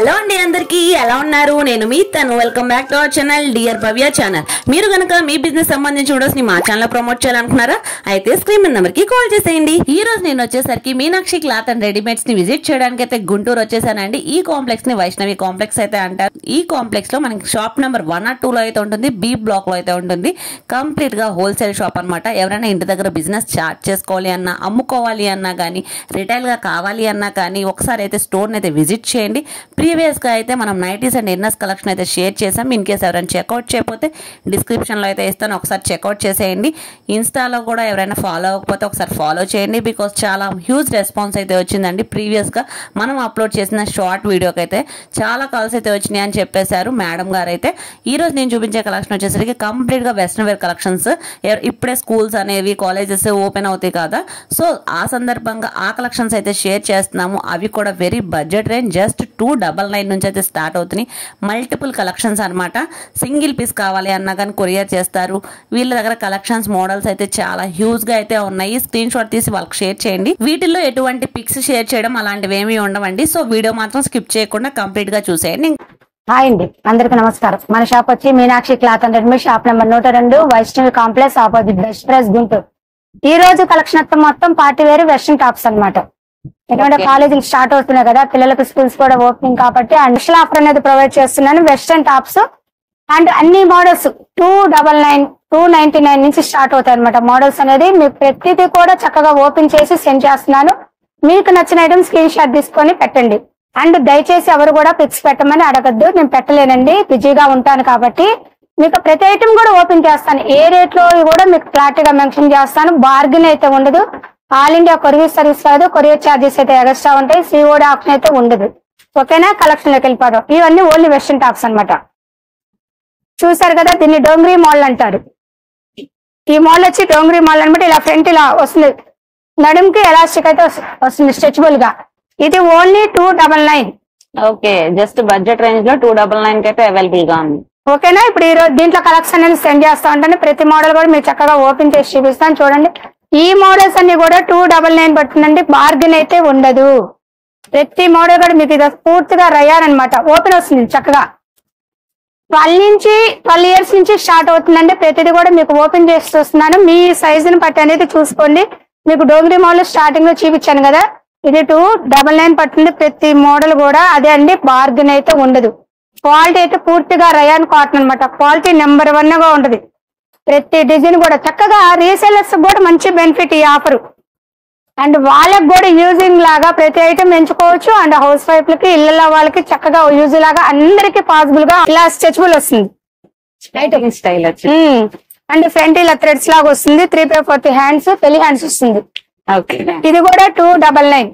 Hello అండి అందరికీ ఎలా ఉన్నారు నేను మీ తను welcome back to our channel dear Bhavya channel మీరు గనుక మీ బిజినెస్ సంబంధించిన వీడియోస్ ని మా ఛానల్ ప్రమోట్ చేయాలనుకున్నారా అయితే స్క్రీన్ మీద నెంబర్ కి కాల్ చేసేయండి ఈ రోజు నేను వచ్చేసరికి మీనాక్షి క్లాత్ అండ్ రెడీమేడ్స్ ని విజిట్ చేయడానికి అయితే గుంటూరు వచ్చేసానండి ఈ కాంప్లెక్స్ ని వైష్ణవి కాంప్లెక్స్ అయితే అంటారు ఈ కాంప్లెక్స్ లో మనకి షాప్ నెంబర్ 1 or 2 లో అయితే ఉంటుంది బి బ్లాక్ లో అయితే ఉంటుంది కంప్లీట్ గా హోల్సేల్ షాప్ అన్నమాట ఎవరైనా ఇంటి దగ్గర బిజినెస్ స్టార్ట్ చేసుకోవాలి అన్నా అమ్ముకోవాలి అన్నా కానీ రిటైల్ గా కావాలి అన్నా కానీ ఒకసారి అయితే స్టోర్ ని అయితే విజిట్ చేయండి ప్రీవియస్ గా అయితే మనం నైటీస్ అండ్ ఇన్నర్స్ కలెక్షన్ అయితే షేర్ చేసాం ఇన్ కేస్ ఎవరైనా చెక్అవుట్ చేయకపోతే డిస్క్రిప్షన్ లో అయితే ఇస్తాను ఒకసారి చెక్అవుట్ చేసేయండి ఇన్స్టాలో కూడా ఎవరైనా ఫాలో అవ్వకపోతే ఒకసారి ఫాలో చేయండి బికాస్ చాలా హ్యూజ్ రెస్పాన్స్ అయితే వచ్చిందండి ప్రీవియస్ గా మనం అప్లోడ్ చేసిన షార్ట్ వీడియోకి అయితే చాలా కాల్స్ అయితే వచ్చినాయి అని చెప్పేశారు మేడం గారు అయితే ఈ రోజు నేను చూపించే కలెక్షన్ వచ్చేసరికి కంప్లీట్ గా వెస్ట్రన్ వేర్ కలెక్షన్స్ ఇప్పుడే స్కూల్స్ అనేవి కాలేజెస్ ఓపెన్ అవుతాయి కదా సో ఆ సందర్భంగా ఆ కలెక్షన్స్ అయితే షేర్ చేస్తున్నాము అవి కూడా వెరీ బడ్జెట్ రేంజ్ జస్ట్ 299 నుంచి అయితే స్టార్ట్ అవుతున్నాయి మల్టిపుల్ కలెక్షన్స్ అనమాట సింగిల్ పీస్ కావాలి అన్నా కానీ కొరియర్ చేస్తారు వీళ్ళ దగ్గర కలెక్షన్స్ మోడల్స్ అయితే చాలా హ్యూజ్ గా అయితే ఉన్నాయి స్క్రీన్ షాట్ తీసి వాళ్ళకి షేర్ చేయండి వీటిల్లో ఎటువంటి పిక్స్ షేర్ చేయడం అలాంటివి ఏమీ ఉండవండి సో వీడియో మాత్రం స్కిప్ చేయకుండా కంప్లీట్ గా చూసేయండి హాయ్ అండి అందరికి నమస్కారం మన షాప్ వచ్చి Meenakshi cloth and readymade shop number 102 Vaishnavi complex opposite best price Guntur ఈ రోజు కలెక్షన్ మొత్తం పార్టీ వేర్ వెస్ట్రన్ టాప్స్ అన్నమాట ఎందుకంటే కాలేజీలు స్టార్ట్ అవుతున్నాయి కదా పిల్లలకు స్కూల్స్ కూడా ఓపెనింగ్ కాబట్టి స్పెషల్ ఆఫర్ అనేది ప్రొవైడ్ చేస్తున్నాను వెస్ట్రన్ టాప్స్ అండ్ అన్ని మోడల్స్ 299 నుంచి స్టార్ట్ అవుతాయి అనమాట మోడల్స్ అనేది మీకు ప్రతిదీ కూడా చక్కగా ఓపెన్ చేసి సెండ్ చేస్తున్నాను మీకు నచ్చిన ఐటమ్ స్క్రీన్ షాట్ తీసుకొని పెట్టండి అండ్ దయచేసి ఎవరు కూడా పిక్స్ పెట్టమని అడగద్దు నేను పెట్టలేనండి బిజీగా ఉంటాను కాబట్టి మీకు ప్రతి ఐటమ్ కూడా ఓపెన్ చేస్తాను ఏ రేట్ లో కూడా మీకు క్లారిటీగా మెన్షన్ చేస్తాను బార్గెన్ అయితే ఉండదు ఆల్ ఇండియా కొరియర్ సర్వీస్ కాదు కొరియర్ ఛార్జెస్ అయితే ఎక్స్ట్రా ఉంటాయి సిఓడి ఆప్షన్ అయితే ఉండదు ఓకేనా కలెక్షన్ లోకి వెళ్ళిపోవడం ఇవన్నీ ఓన్లీ వెస్ట్రన్ టాప్స్ అనమాట చూసారు కదా దీన్ని డోంగ్రీ మోడల్ అంటారు ఈ మోడల్ వచ్చి డోంగ్రీ మోడల్ అనమాట ఇలా ఫ్రంట్ ఇలా వస్తుంది నడుముకి ఎలాస్టిక్ అయితే వస్తుంది స్ట్రెచబుల్ గా ఇది only 299 okay just budget range లో 299 కి అయితే అవైలబుల్ గా ఉంది ఓకేనా ఇప్పుడు ఈ రోజు దీంట్లో కలెక్షన్ అనేది సెండ్ చేస్తా ఉంటాను ప్రతి మోడల్ కూడా మీరు చక్కగా ఓపెన్ చేసి చూపిస్తాను చూడండి ఈ మోడల్స్ అన్ని కూడా 299 పడుతుందండి బార్గెన్ అయితే ఉండదు ప్రతి మోడల్ కూడా మీకు ఇది పూర్తిగా రయాన్ అనమాట ఓపెన్ వస్తుంది చక్కగా 12 years నుంచి స్టార్ట్ అవుతుందండి ప్రతిదీ కూడా మీకు ఓపెన్ చేసి చూస్తున్నాను మీ సైజుని బట్టి అనేది చూసుకోండి మీకు డోంగ్రీ మోడల్ స్టార్టింగ్ లో చూపించాను కదా ఇది 299 పడుతుంది ప్రతి మోడల్ కూడా అదే అండి బార్గెన్ అయితే ఉండదు క్వాలిటీ అయితే పూర్తిగా రయాన్ కాటన్ అనమాట క్వాలిటీ నెంబర్ 1 గా ఉంటది ప్రతి డిజైన్ కూడా చక్కగా రీసేలర్స్ కూడా మంచి బెనిఫిట్ ఈ ఆఫర్ అండ్ వాళ్ళకి కూడా యూజింగ్ లాగా ప్రతి ఐటమ్ ఎంచుకోవచ్చు అండ్ హౌస్ వైఫ్ లకి ఇళ్ల వాళ్ళకి చక్కగా యూజ్ లాగా అందరికి పాసిబుల్ గా ఇలా స్ట్రెచబుల్ వస్తుంది స్టైల్ అండ్ ఫ్రంట్ ఇలా థ్రెడ్స్ లాగా వస్తుంది 3/4 హ్యాండ్స్ పెళ్లి హ్యాండ్స్ వస్తుంది ఇది కూడా 299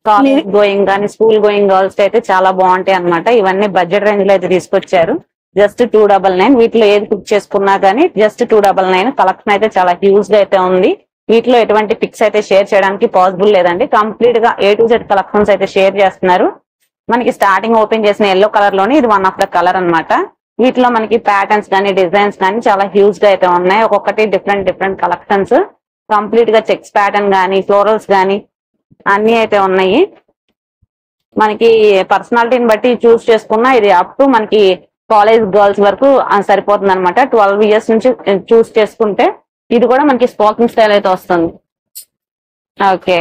కాలేజ్ గోయింగ్ కానీ స్కూల్ గోయింగ్ గర్ల్స్ అయితే చాలా బాగుంటాయి అనమాట ఇవన్నీ బడ్జెట్ రేంజ్ లో అయితే తీసుకొచ్చారు జస్ట్ 299 వీటిలో ఏది కుక్ చేసుకున్నా కానీ జస్ట్ 299 కలెక్షన్ అయితే చాలా హ్యూజ్ గా అయితే ఉంది వీటిలో ఎటువంటి పిక్స్ అయితే షేర్ చేయడానికి పాసిబుల్ లేదండి కంప్లీట్ గా A to Z కలెక్షన్స్ అయితే షేర్ చేస్తున్నారు మనకి స్టార్టింగ్ ఓపెన్ చేసిన ఎల్లో కలర్ లోని ఇది వన్ ఆఫ్ ద కలర్ అనమాట వీటిలో మనకి ప్యాటర్న్స్ కానీ డిజైన్స్ కానీ చాలా హ్యూజ్ గా అయితే ఉన్నాయి ఒక్కొక్కటి డిఫరెంట్ కలెక్షన్స్ కంప్లీట్ గా చెక్స్ ప్యాటర్న్ గానీ ఫ్లోరల్స్ గానీ అన్ని అయితే ఉన్నాయి మనకి పర్సనాలిటీని బట్టి చూస్ చేసుకున్నా ఇది అప్ టు మనకి కాలేజ్ గర్ల్స్ వరకు సరిపోతుంది అనమాట 12 years నుంచి చూస్ చేసుకుంటే ఇది కూడా మనకి స్పోకింగ్ స్టైల్ అయితే వస్తుంది ఓకే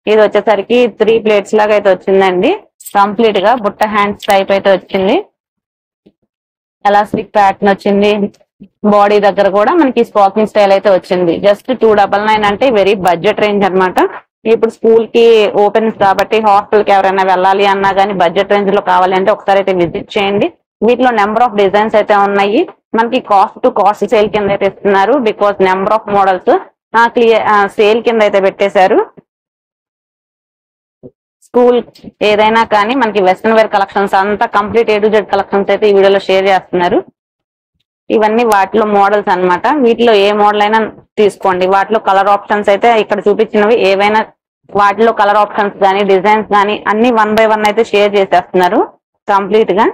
ఇది వచ్చేసరికి 3 plates లాగా అయితే వచ్చిందండి కంప్లీట్ గా బుట్ట హ్యాండ్స్ టైప్ అయితే వచ్చింది ఎలాస్టిక్ ప్యాటర్న్ వచ్చింది బాడీ దగ్గర కూడా మనకి స్పోకింగ్ స్టైల్ అయితే వచ్చింది జస్ట్ 299 అంటే వెరీ బడ్జెట్ రేంజ్ అనమాట ఇప్పుడు స్కూల్ కి ఓపెన్ కాబట్టి హాస్టల్ కి ఎవరైనా వెళ్ళాలి అన్నా కానీ బడ్జెట్ రేంజ్ లో కావాలి అంటే ఒకసారి అయితే విజిట్ చేయండి వీటిలో నెంబర్ ఆఫ్ డిజైన్స్ అయితే ఉన్నాయి మనకి కాస్ట్ టు కాస్ట్ సేల్ కింద అయితే ఇస్తున్నారు because number of models sale కింద అయితే పెట్టేశారు స్కూల్ ఏదైనా కానీ మనకి వెస్ట్రన్ వేర్ కలెక్షన్స్ అంతా complete A to Z collections అయితే ఈ వీడియోలో షేర్ చేస్తున్నారు ఇవన్నీ వాటిలో మోడల్స్ అన్నమాట వీటిలో ఏ మోడల్ అయినా తీసుకోండి వాటిలో కలర్ ఆప్షన్స్ అయితే ఇక్కడ చూపించినవి ఏవైనా వాటిలో కలర్ ఆప్షన్స్ కానీ డిజైన్స్ కానీ అన్ని 1 by 1 అయితే షేర్ చేసేస్తున్నారు కంప్లీట్ గా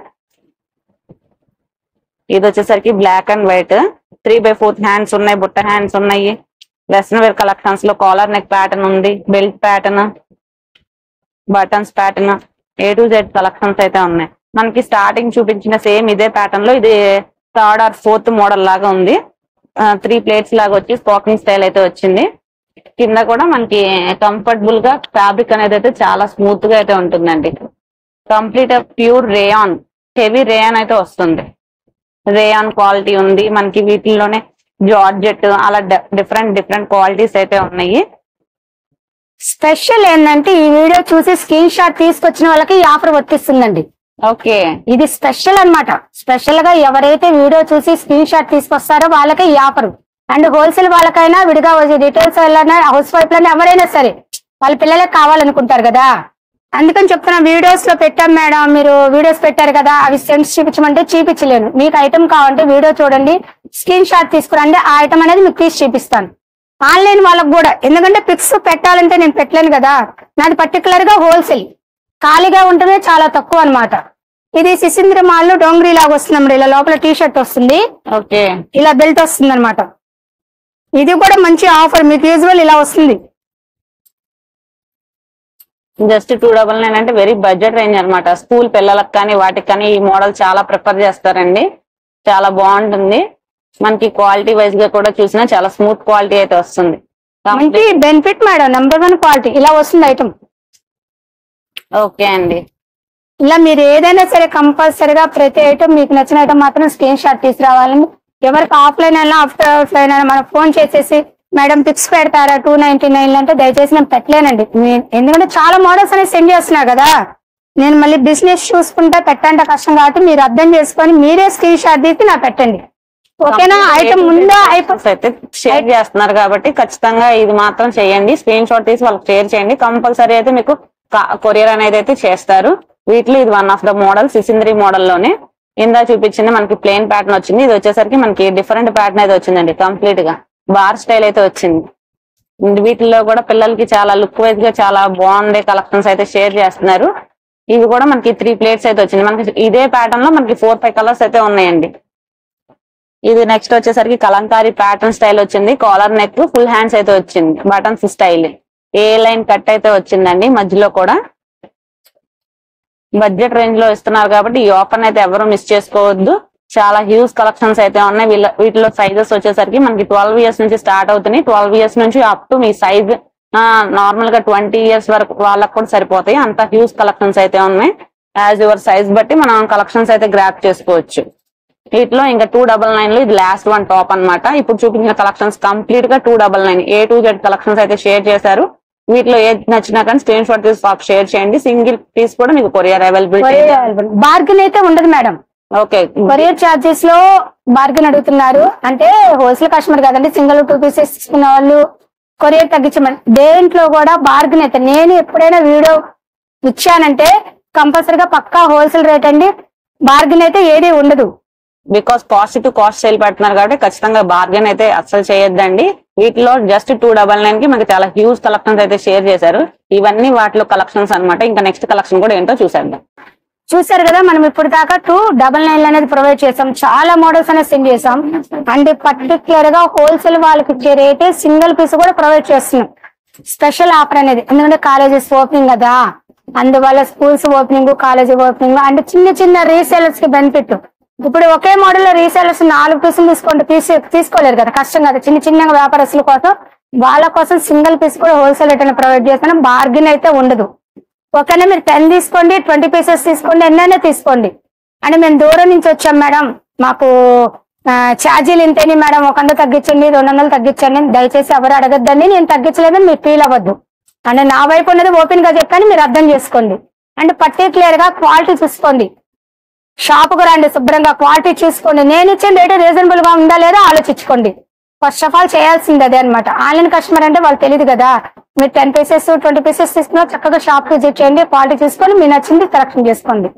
ఇది వచ్చేసరికి బ్లాక్ అండ్ వైట్ 3/4 హ్యాండ్స్ ఉన్నాయి బుట్ట హ్యాండ్స్ ఉన్నాయి వెస్ట్రన్ వేర్ కలెక్షన్స్ లో కాలర్ నెక్ ప్యాటర్న్ ఉంది belt pattern buttons pattern A to Z collections అయితే ఉన్నాయి. మనకి స్టార్టింగ్ చూపించిన సేమ్ ఇదే ప్యాటర్న్ లో ఇది 3rd or 4th మోడల్ లాగా ఉంది. 3 ప్లేట్స్ లాగా వచ్చి స్పోకింగ్ స్టైల్ అయితే వచ్చింది. కింద కూడా మనకి కంఫర్టబుల్ గా ఫ్యాబ్రిక్ అనేది అయితే చాలా స్మూత్ గా అయితే ఉంటుందండి. Complete pure rayon, heavy rayon అయితే వస్తుంది. రేయాన్ క్వాలిటీ ఉంది మనకి. వీటిల్లోనే జార్జెట్ అలా డిఫరెంట్ క్వాలిటీస్ అయితే ఉన్నాయి. స్పెషల్ ఏంటంటే ఈ వీడియో చూసి స్క్రీన్ షాట్ తీసుకొచ్చిన వాళ్ళకి ఈ ఆఫర్ వర్తిస్తుందండి. ఓకే, ఇది స్పెషల్ అన్నమాట. స్పెషల్ గా ఎవరైతే వీడియో చూసి స్క్రీన్ షాట్ తీసుకొస్తారో వాళ్ళకి ఈ ఆఫర్. అండ్ హోల్సేల్ వాళ్ళకైనా విడిగా డీటెయిల్స్ వాళ్ళైనా హౌస్ వైఫ్ లైనా ఎవరైనా సరే వాళ్ళ పిల్లలే కావాలనుకుంటారు కదా, అందుకని చెప్తున్నా. వీడియోస్ లో పెట్టాం మేడం, మీరు వీడియోస్ పెట్టారు కదా, అవి సెండ్స్ చూపించమంటే చూపించలేను. మీకు ఐటమ్ కావాలంటే వీడియో చూడండి, స్క్రీన్ షాట్ తీసుకురండి, ఆ ఐటమ్ అనేది మీకు తీసి చూపిస్తాను. ఆన్లైన్ వాళ్ళకు కూడా, ఎందుకంటే పిక్స్ పెట్టాలంటే నేను పెట్టలేను కదా, నాది పర్టికులర్ గా హోల్సేల్. ఖాళీగా ఉంటేనే చాలా తక్కువ అన్నమాట. ఇది సిసింద్రి మాల్ డోంగ్రీ లాగా వస్తుంది. ఇలా లోపల టీ షర్ట్ వస్తుంది, ఓకే, ఇలా బెల్ట్ వస్తుంది అనమాట. ఇది కూడా మంచి ఆఫర్, మీకు యూజువల్ ఇలా వస్తుంది. జస్ట్ 299 అంటే వెరీ బడ్జెట్ రేంజ్ అనమాట. స్కూల్ పిల్లలకు కానీ వాటికి కానీ ఈ మోడల్ చాలా ప్రిఫర్ చేస్తారండి. చాలా బాగుంటుంది. మనకి క్వాలిటీ వైజ్ గా కూడా చూసినా చాలా స్మూత్ క్వాలిటీ అయితే వస్తుంది. మంచి బెనిఫిట్ మేడం, #1 క్వాలిటీ ఇలా వస్తుంది ఐటమ్. ఓకే అండి, ఇలా మీరు ఏదైనా సరే కంపల్సరీగా ప్రతి ఐటమ్ మీకు నచ్చిన ఐటమ్ మాత్రం స్క్రీన్ షాట్ తీసుకురావాలండి. ఎవరికి ఆఫ్లైన్ అయినా ఆఫ్లైన్ అయినా మనం ఫోన్ చేసేసి మేడం పిక్స్ పెడతారా 299 అంటే దయచేసి నేను పెట్టలేనండి. ఎందుకంటే చాలా మోడల్స్ అనేది సెండ్ చేస్తున్నా కదా, నేను మళ్ళీ బిజినెస్ చూసుకుంటా పెట్టంటే కష్టం కాబట్టి మీరు అర్థం చేసుకొని మీరే స్క్రీన్ షాట్ తీసి నాకు పెట్టండి. ఓకేనా? ఐటమ్ ముందు అయితే షేర్ చేస్తున్నారు కాబట్టి ఖచ్చితంగా ఇది మాత్రం చేయండి. స్క్రీన్ షాట్ తీసి వాళ్ళకి షేర్ చేయండి. కంపల్సరీ అయితే మీకు కొరియర్ అనేది అయితే చేస్తారు. వీటిలో ఇది one of the model, సిసింద్రి model లోనే. ఇందా చూపించింది మనకి ప్లెయిన్ ప్యాటర్న్ వచ్చింది. ఇది వచ్చేసరికి మనకి డిఫరెంట్ ప్యాటర్న్ అయితే వచ్చిందండి. కంప్లీట్ గా బార్ స్టైల్ అయితే వచ్చింది. వీటిల్లో కూడా పిల్లలకి చాలా లుక్ వైజ్ గా చాలా బాగుండే కలెక్షన్స్ అయితే షేర్ చేస్తున్నారు. ఇవి కూడా మనకి 3 ప్లేట్స్ అయితే వచ్చింది. మనకి ఇదే ప్యాటర్న్ లో మనకి 4-5 కలర్స్ అయితే ఉన్నాయండి. ఇది నెక్స్ట్ వచ్చేసరికి కలంకారీ ప్యాటర్న్ స్టైల్ వచ్చింది. కాలర్ నెక్, ఫుల్ హ్యాండ్స్ అయితే వచ్చింది. బటన్స్ స్టైల్, ఏ లైన్ కట్ అయితే వచ్చిందండి. మధ్యలో కూడా బడ్జెట్ రేంజ్ లో ఇస్తున్నారు కాబట్టి ఈ ఆఫర్ అయితే ఎవరు మిస్ చేసుకోవద్దు. చాలా హ్యూజ్ కలెక్షన్స్ అయితే ఉన్నాయి. వీటిలో సైజెస్ వచ్చేసరికి మనకి 12 ఇయర్స్ నుంచి స్టార్ట్ అవుతున్నాయి. 12 ఇయర్స్ నుంచి up to me size normal గా 20 ఇయర్స్ వరకు వాళ్ళకు కూడా సరిపోతాయి. అంత హ్యూజ్ కలెక్షన్స్ అయితే ఉన్నాయి. యాజ్ యువర్ సైజ్ బట్టి మనం కలెక్షన్స్ అయితే గ్రాప్ చేసుకోవచ్చు. వీటిలో ఇంకా 299 లో ఇది లాస్ట్ వన్ టాప్ అన్నమాట. ఇప్పుడు చూపించిన కలెక్షన్స్ కంప్లీట్ గా 299 A to Z కలెక్షన్స్ అయితే షేర్ చేశారు. వీటిలో ఏది నచ్చినా కానీ స్క్రీన్ షాట్ తీసి షేర్ చేయండి. సింగిల్ పీస్ కూడా మీకు కొరియర్ అవైలబిలిటీ. బార్గెన్ అయితే ఉండదు మేడం. ఓకే, కొరియర్ చార్జెస్ లో బార్గెన్ అడుగుతున్నారు అంటే హోల్సేల్ కస్టమర్ కదండి, సింగిల్ 2 పీసెస్ తీసుకున్న వాళ్ళు కొరియర్ తగ్గించమని. దేంట్లో కూడా బార్గెన్ అయితే నేను ఎప్పుడైనా వీడియో ఇచ్చానంటే కంపల్సరీగా పక్కా హోల్సేల్ రేట్ అండి. బార్గెన్ అయితే ఏది ఉండదు. Because cost to cost sale పెడుతున్నారు కాబట్టి ఖచ్చితంగా బార్గెన్ అయితే అస్సలు చేయొద్దండి. వీటిలో జస్ట్ 299 కి మనకి చాలా హ్యూజ్ కలెక్షన్స్ అయితే షేర్ చేశారు. ఇవన్నీ వాటిలో కలెక్షన్స్ అన్నమాట. ఇంకా నెక్స్ట్ కలెక్షన్ కూడా ఏంటో చూసేద్దాం. చూసారు కదా, మనం ఇప్పుడు దాకా 299 అనేది ప్రొవైడ్ చేసాం. చాలా మోడల్స్ అనేది సెండ్ చేసాం. అండ్ పర్టికులర్ గా హోల్సేల్ వాళ్ళకి ఇచ్చే రేటే సింగిల్ పీస్ కూడా ప్రొవైడ్ చేస్తున్నాం. స్పెషల్ ఆఫర్ అనేది, ఎందుకంటే కాలేజెస్ ఓపెనింగ్ కదా, అందువల్ల schools opening, college opening and చిన్న రీసేలర్స్ కి బెనిఫిట్. ఇప్పుడు ఒకే మోడల్ లో రీసేలర్స్ 4 పీసులు తీసుకోలేరు కదా, కష్టం కదా. చిన్న వ్యాపారస్తుల కోసం, వాళ్ళ కోసం సింగిల్ పీస్ కూడా హోల్సేల్ రేట్ అనేది ప్రొవైడ్ చేస్తున్నాం. బార్గెన్ అయితే ఉండదు. ఓకేనా? మీరు 10 తీసుకోండి, 20 పీసెస్ తీసుకోండి, ఎన్నైనా తీసుకోండి. అంటే మేము దూరం నుంచి వచ్చాం మేడం, మాకు ఛార్జీలు ఇంతేని మేడం, 100 తగ్గించండి, 200 తగ్గించండి, దయచేసి ఎవరు అడగద్దండి. నేను తగ్గించలేదని మీరు ఫీల్ అవ్వద్దు. అంటే నా వైపు ఉన్నది ఓపెన్ గా చెప్పాను, మీరు అర్థం చేసుకోండి. అండ్ పర్టికులర్ గా క్వాలిటీ చూసుకోండి. షాప్ కు రండి, శుభ్రంగా క్వాలిటీ చూసుకోండి. నేను ఇచ్చిన రేటు రీజనబుల్ గా ఉందా లేదా ఆలోచించుకోండి. ఫస్ట్ ఆఫ్ ఆల్ చేయాల్సింది అదే అనమాట. ఆన్లైన్ కస్టమర్ అంటే వాళ్ళు తెలియదు కదా. మీరు 10 పీసెస్ 20 పీసెస్ తీసుకున్నా చక్కగా షాప్ విజిట్ చేయండి, క్వాలిటీ చూసుకొని మీ నచ్చింది సెలెక్షన్ చేసుకోండి.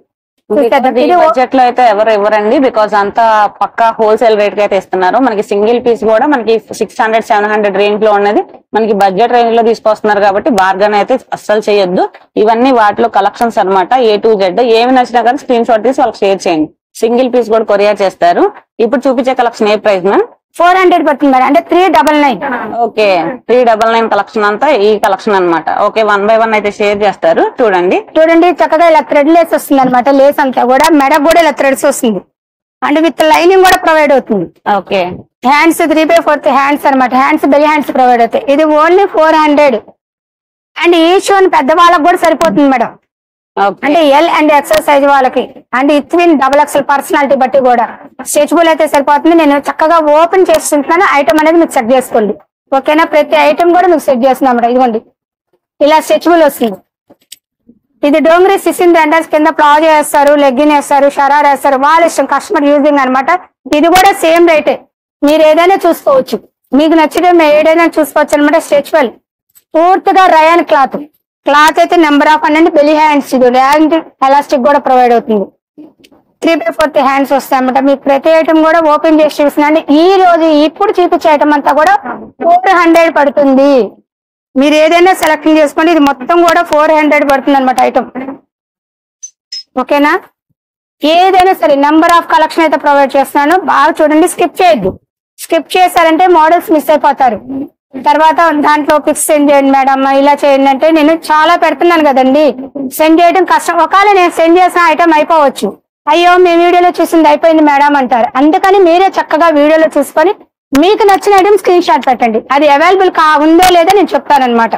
బడ్జెట్ లో అయితే ఎవరు ఇవ్వరండి, బికాస్ అంతా పక్కా హోల్సేల్ రేట్ కి అయితే ఇస్తున్నారు. మనకి సింగిల్ పీస్ కూడా మనకి 600-700 రేంజ్ లో ఉన్నది మనకి బడ్జెట్ రేంజ్ లో తీసుకొస్తున్నారు కాబట్టి బార్గెన్ అయితే అస్సలు చేయొద్దు. ఇవన్నీ వాటిలో కలెక్షన్స్ అనమాట. A to Z ఏమి నచ్చినా కానీ స్క్రీన్ షాట్ తీసి వాళ్ళకి షేర్ చేయండి. సింగిల్ పీస్ కూడా కొరియర్ చేస్తారు. ఇప్పుడు చూపించే కలెక్షన్ ఏ ప్రైస్ మ్యామ్? 400 పడుతుంది మేడం, అంటే 399. ఓకే 399 కలెక్షన్ అంతా ఈ కలెక్షన్ అన్నమాట. ఓకే 1 by 1 అయితే షేర్ చేస్తారు. చూడండి చక్కగా ఇలా థ్రెడ్ లేస్ వస్తుంది అనమాట. లేస్ అంతా కూడా మెడకు కూడా ఇలా థ్రెడ్స్ వస్తుంది అండ్ విత్ లైనింగ్ కూడా ప్రొవైడ్ అవుతుంది. ఓకే హ్యాండ్స్ 3/4 హ్యాండ్స్ అనమాట. హ్యాండ్స్ బెల్ హ్యాండ్స్ ప్రొవైడ్ అవుతాయి. ఇది ఓన్లీ 400 అండ్ ఈచ్ వన్ పెద్ద వాళ్ళకి కూడా సరిపోతుంది మేడం. అంటే ఎల్ అండ్ ఎక్సెల్ సైజ్ వాళ్ళకి అండ్ ఇట్విన్ XXL పర్సనాలిటీ బట్టి కూడా స్ట్రెచబుల్ అయితే సరిపోతుంది. నేను చక్కగా ఓపెన్ చేస్తుంటున్నాను. ఐటమ్ అనేది మీకు సెట్ చేసుకోండి. ఓకేనా, ప్రతి ఐటమ్ కూడా మీకు సెట్ చేస్తున్నాం. ఇదిగోండి ఇలా స్ట్రెచబుల్ వస్తుంది. ఇది డోంగ్రీ సిసిన్ రెండర్స్ కింద ప్లాజో వేస్తారు, లెగ్గిన్ వేస్తారు, షరార్ వేస్తారు, వాళ్ళ ఇష్టం, కస్టమర్ యూజింగ్ అనమాట. ఇది కూడా సేమ్ రేటే, మీరు ఏదైనా చూసుకోవచ్చు, మీకు నచ్చితే ఏదైనా చూసుకోవచ్చు అనమాట. స్ట్రెచబుల్ పూర్తిగా రయాన్ క్లాత్ అయితే నెంబర్ ఆఫ్ అనండి. బెలి హ్యాండ్స్ ఇది ర్యాండ్ ఎలాస్టిక్ కూడా ప్రొవైడ్ అవుతుంది. 3/4 హ్యాండ్స్ వస్తాయి అన్నమాట. మీకు ప్రతి ఐటమ్ కూడా ఓపెన్ చేసి చూస్తున్నాండి. ఈ రోజు ఇప్పుడు చూపించే ఐటమ్ అంతా కూడా 400 పడుతుంది. మీరు ఏదైనా సెలెక్షన్ చేసుకోండి. ఇది మొత్తం కూడా 400 పడుతుంది అనమాట ఐటమ్. ఓకేనా, ఏదైనా సరే నెంబర్ ఆఫ్ కలెక్షన్ అయితే ప్రొవైడ్ చేస్తున్నాను. బాగా చూడండి, స్కిప్ చేయొద్దు. స్కిప్ చేశారంటే మోడల్స్ మిస్ అయిపోతారు. తర్వాత దాంట్లో పిక్స్ సెండ్ చేయండి మేడం, ఇలా చేయండి అంటే నేను చాలా పెడుతున్నాను కదండి, సెండ్ చేయడం కష్టం. ఒకవేళ నేను సెండ్ చేసిన ఐటమ్ అయిపోవచ్చు, అయ్యో మీ వీడియోలో చూసింది అయిపోయింది మేడం అంటారు. అందుకని మీరే చక్కగా వీడియోలో చూసుకొని మీకు నచ్చిన ఐటమ్ స్క్రీన్ షాట్ పెట్టండి. అది అవైలబుల్ ఉందో లేదో నేను చెప్తానమాట.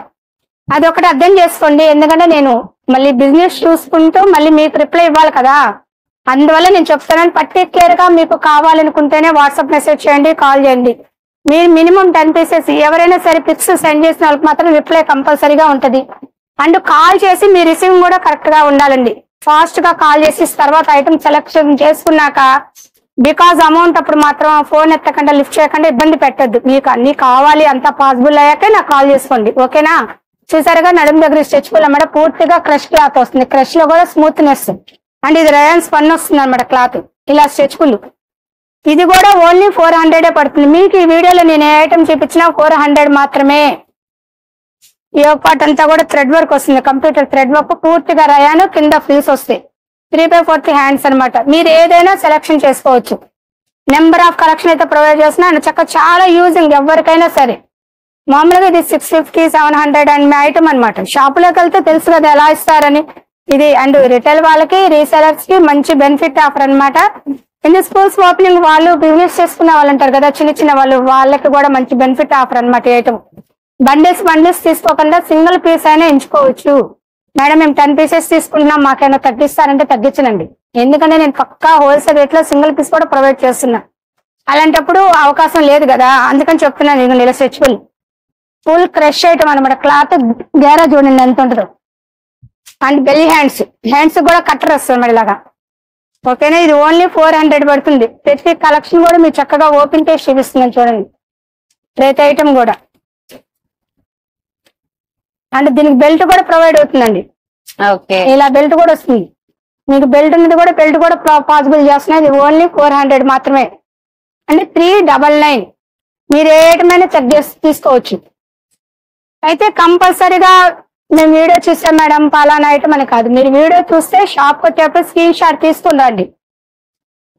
అది ఒకటి అర్థం చేసుకోండి. ఎందుకంటే నేను మళ్ళీ బిజినెస్ చూసుకుంటూ మళ్ళీ మీకు రిప్లై ఇవ్వాలి కదా, అందువల్ల నేను చెప్తానని. పర్టిక్యులర్ గా మీకు కావాలనుకుంటేనే వాట్సాప్ మెసేజ్ చేయండి, కాల్ చేయండి. మీరు మినిమం 10 పీసెస్ ఎవరైనా సరే పిక్స్ సెండ్ చేసిన వాళ్ళకి మాత్రం రిప్లై కంపల్సరీగా ఉంటుంది. అండ్ కాల్ చేసి మీ రిసీవింగ్ కూడా కరెక్ట్ గా ఉండాలండి. ఫాస్ట్ గా కాల్ చేసి తర్వాత ఐటమ్ సెలెక్షన్ చేసుకున్నాక బికాజ్ అమౌంట్ అప్పుడు మాత్రం ఫోన్ ఎత్తకుండా లిఫ్ట్ చేయకుండా ఇబ్బంది పెట్టద్దు. మీకు అన్ని కావాలి అంతా పాసిబుల్ అయ్యాకే నాకు కాల్ చేసుకోండి. ఓకేనా, చూసారుగా నడుము దగ్గర స్ట్రెచ్బుల్ అన్నమాట. పూర్తిగా క్రష్ క్లాత్ వస్తుంది. క్రష్ లో కూడా స్మూత్నెస్ అండ్ ఇది రయాన్ స్పన్ వస్తుంది అనమాట. క్లాత్ ఇలా స్ట్రెచ్బుల్. ఇది కూడా ఓన్లీ 400 పడుతుంది. మీకు ఈ వీడియోలో నేను ఏ ఐటమ్ చూపించినా 400 మాత్రమే. ఈ ఒక పార్ట్ అంతా కూడా థ్రెడ్ వర్క్ వస్తుంది, కంప్యూటర్ థ్రెడ్ వర్క్. పూర్తిగా రయాను, కింద ఫ్లీస్ వస్తాయి. 3/4 హ్యాండ్స్ అనమాట. మీరు ఏదైనా సెలెక్షన్ చేసుకోవచ్చు. నెంబర్ ఆఫ్ కలెక్షన్ అయితే ప్రొవైడ్ చేస్తున్నా. చక్కగా చాలా యూజింగ్ ఎవరికైనా సరే. మామూలుగా ఇది 650, 700 అండ్ ఐటమ్ అనమాట. షాపులోకి వెళ్తే తెలుసు కదా ఎలా ఇస్తారని. ఇది అండ్ రిటైల్ వాళ్ళకి, రీసెలర్స్ కి మంచి బెనిఫిట్ ఆఫర్ అనమాట. ఇన్ని స్కూల్స్ ఓపెనింగ్ వాళ్ళు బిజినెస్ చేసుకునే వాళ్ళు అంటారు కదా, చిన్న వాళ్ళు, వాళ్ళకి కూడా మంచి బెనిఫిట్ ఆఫర్ అనమాట. ఐటమ్ బండిల్స్ తీసుకోకుండా సింగిల్ పీస్ అయినా ఎంచుకోవచ్చు. మేడం మేము 10 పీసెస్ తీసుకుంటున్నాం, మాకైనా తగ్గిస్తారంటే తగ్గించనండి. ఎందుకంటే నేను పక్కా హోల్సేల్ రేట్ లో సింగిల్ పీస్ కూడా ప్రొవైడ్ చేస్తున్నా. అలాంటప్పుడు అవకాశం లేదు కదా, అందుకని చెప్తున్నాను. నేను ఇలా స్ట్రెచబుల్ ఫుల్ క్రష్ ఐటమ్ అనమాట. క్లాత్ గేరా చూడండి ఎంత ఉంటుందో. అండ్ బెల్లి హ్యాండ్స్ కూడా కట్టర్ వస్తుంది మరి ఇలాగా. ఓకేనా, ఇది ఓన్లీ 400 పడుతుంది. ప్రతి కలెక్షన్ కూడా మీరు చక్కగా ఓపెన్ చేసి చూపిస్తున్నాను చూడండి, ప్రతి ఐటమ్ కూడా. అండ్ దీనికి బెల్ట్ కూడా ప్రొవైడ్ అవుతుందండి. ఓకే, ఇలా బెల్ట్ కూడా వస్తుంది మీకు. బెల్ట్ అనేది కూడా పాసిబుల్ చేస్తున్నాయి. ఇది ఓన్లీ 400 మాత్రమే. అంటే 399. మీరు ఏ ఐటమ్ అయినా చెక్ చేసి తీసుకోవచ్చు. అయితే కంపల్సరీగా మేము వీడియో చూస్తాం మేడం పలానా ఐటమ్ అని కాదు. మీరు వీడియో చూస్తే షాప్కి వచ్చేప్పుడు స్క్రీన్ షాట్ తీసుకుని రండి.